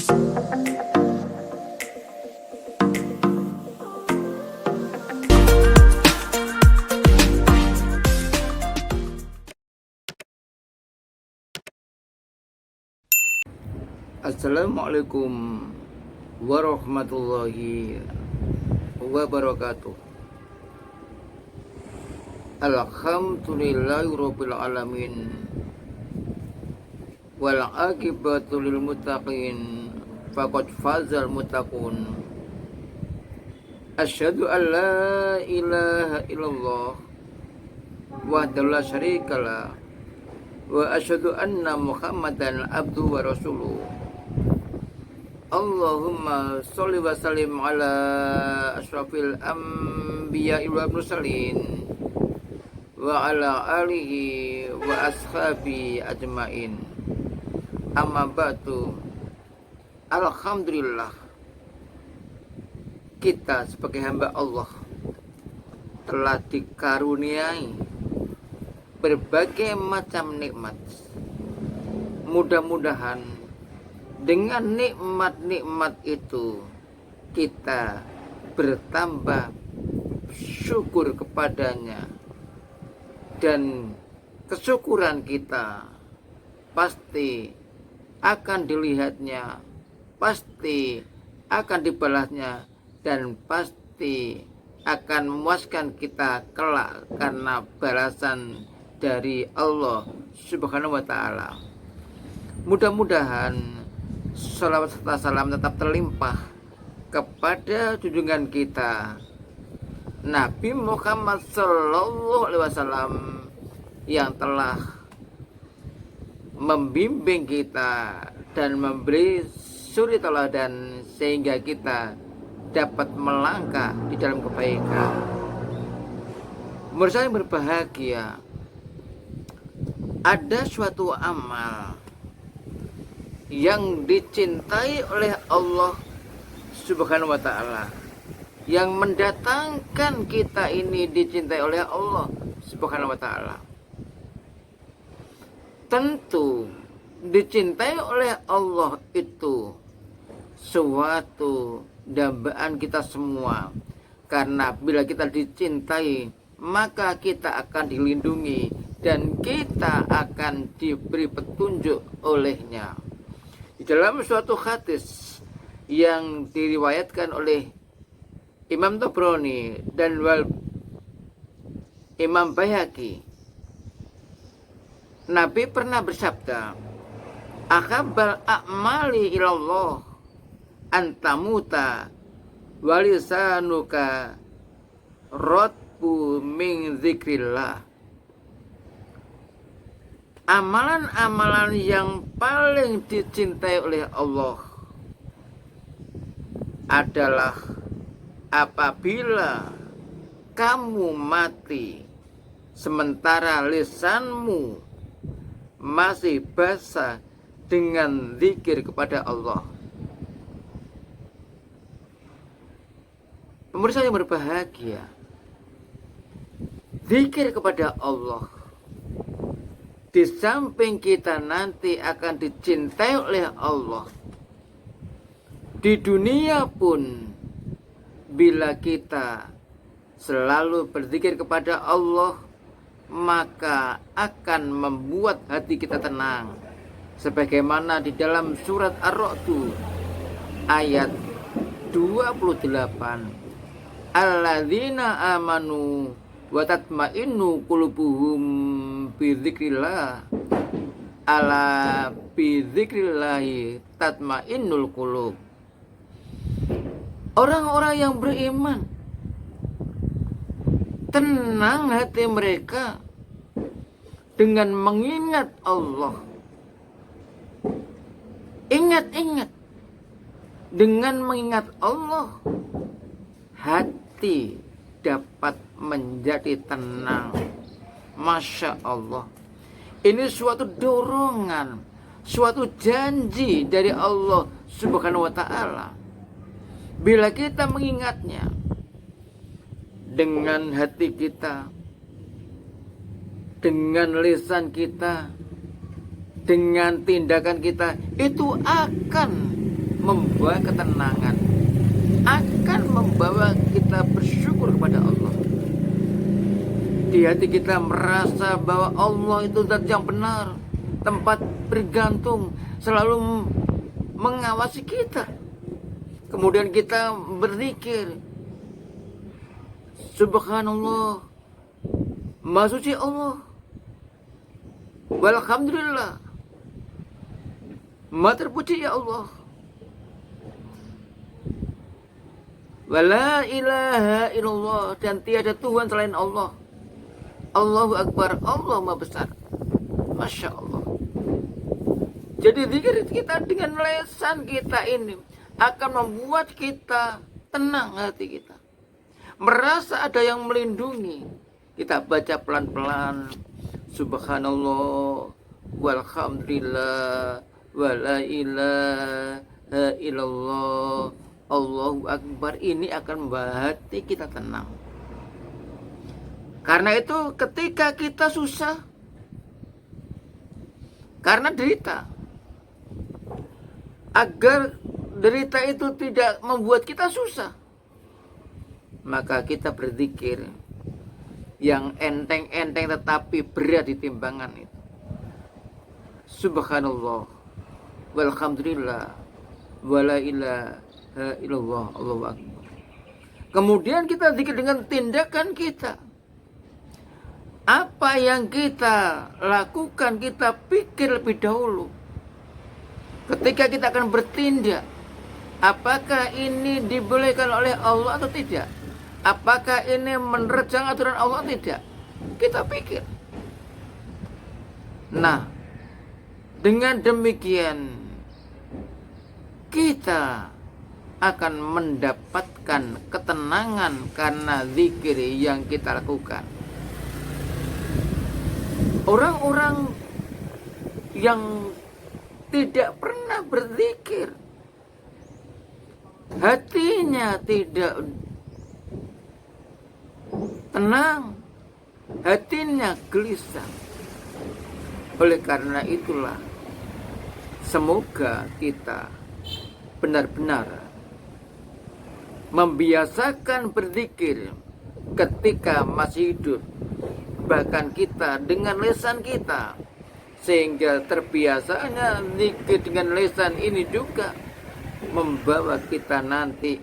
Assalamualaikum warahmatullahi wabarakatuh. Alhamdulillahirabbil alamin. Wal aqibatu lil muttaqin. Faqad fazal muttaqun. Asyhadu an la ilaha illallah wahdahu la syarikalah wa asyhadu anna Muhammadan abduhu wa rasuluh. Allahumma sholli wa sallim ala asyrafil anbiya'i wal mursalin wa ala alihi wa ashabi ajmain. Amma ba'du. Alhamdulillah, kita sebagai hamba Allah telah dikaruniai berbagai macam nikmat. Mudah-mudahan dengan nikmat-nikmat itu kita bertambah syukur kepadanya, dan kesyukuran kita pasti akan dilihatnya, pasti akan dibalasnya, dan pasti akan memuaskan kita kelak karena balasan dari Allah Subhanahu wa Ta'ala. Mudah-mudahan salawat serta salam tetap terlimpah kepada junjungan kita Nabi Muhammad Sallallahu Alaihi Wasallam yang telah membimbing kita dan memberi suri teladan sehingga kita dapat melangkah di dalam kebaikan. Pemirsa yang berbahagia, ada suatu amal yang dicintai oleh Allah Subhanahu wa Ta'ala, yang mendatangkan kita ini dicintai oleh Allah Subhanahu wa Ta'ala. Tentu dicintai oleh Allah itu suatu dambaan kita semua, karena bila kita dicintai maka kita akan dilindungi dan kita akan diberi petunjuk olehnya. Di dalam suatu hadis yang diriwayatkan oleh Imam Tabrani dan Imam Baihaqi, Nabi pernah bersabda, "Akhabbal a'mali ilallah antamuta walisanuka rotbu min zikrillah." Amalan-amalan yang paling dicintai oleh Allah adalah apabila kamu mati sementara lisanmu masih basah dengan zikir kepada Allah. Pemirsa yang berbahagia, zikir kepada Allah di samping kita nanti akan dicintai oleh Allah di dunia pun. Bila kita selalu berzikir kepada Allah, maka akan membuat hati kita tenang, sebagaimana di dalam surat Ar-Ra'd ayat 28, alladzina amanu wa tatma'innu qulubuhum bi dzikrillah, ala bi dzikrillahi tatma'innul qulub. Orang-orang yang beriman, tenang hati mereka dengan mengingat Allah. Ingat-ingat, dengan mengingat Allah, hati dapat menjadi tenang. Masya Allah, ini suatu dorongan, suatu janji dari Allah Subhanahu wa Ta'ala. Bila kita mengingatnya dengan hati kita, dengan lisan kita, dengan tindakan kita, itu akan membawa ketenangan, akan membawa kita bersyukur kepada Allah. Di hati kita merasa bahwa Allah itu zat yang benar, tempat bergantung, selalu mengawasi kita. Kemudian kita berzikir, Subhanallah, Maha Suci Allah, walhamdulillah, Maha terpuji ya Allah, wala ilaha illallah, dan tiada Tuhan selain Allah. Allahu Akbar, Allah Maha Besar. Masya Allah. Jadi zikir kita dengan lesan kita ini akan membuat kita tenang hati kita, merasa ada yang melindungi. Kita baca pelan-pelan, Subhanallah, walhamdulillah, wala ilaha illallah, Allahu Akbar. Ini akan membuat hati kita tenang. Karena itu ketika kita susah, karena derita, agar derita itu tidak membuat kita susah, maka kita berzikir yang enteng-enteng tetapi berat di timbangan itu. Subhanallah, walhamdulillah, wala ilaha illallah, Allahu Akbar. Kemudian kita zikir dengan tindakan kita. Apa yang kita lakukan, kita pikir lebih dahulu. Ketika kita akan bertindak, apakah ini dibolehkan oleh Allah atau tidak? Apakah ini menerjang aturan Allah atau tidak? Kita pikir. Nah, dengan demikian kita akan mendapatkan ketenangan karena zikir yang kita lakukan. Orang-orang yang tidak pernah berzikir, hatinya tidak tenang, hatinya gelisah. Oleh karena itulah, semoga kita benar-benar membiasakan berzikir ketika masih hidup, bahkan kita dengan lisan kita, sehingga terbiasanya zikir dengan lisan ini juga membawa kita nanti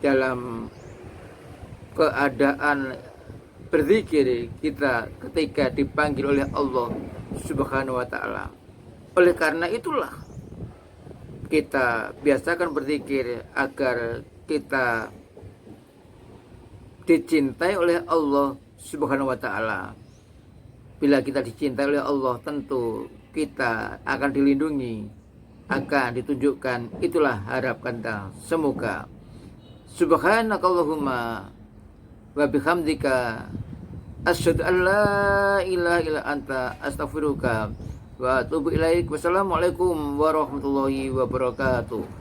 dalam keadaan berzikir kita ketika dipanggil oleh Allah Subhanahu wa ta'ala. Oleh karena itulah kita biasakan berzikir agar kita dicintai oleh Allah Subhanahu wa ta'ala. Bila kita dicintai oleh Allah, tentu kita akan dilindungi, akan ditunjukkan. Itulah harapan kita. Semoga Subhanakallahumma wa bihamdika asyhadu an la ilaha illa anta astaghfiruka wa atubu ilaik. Wassalamualaikum warahmatullahi wabarakatuh.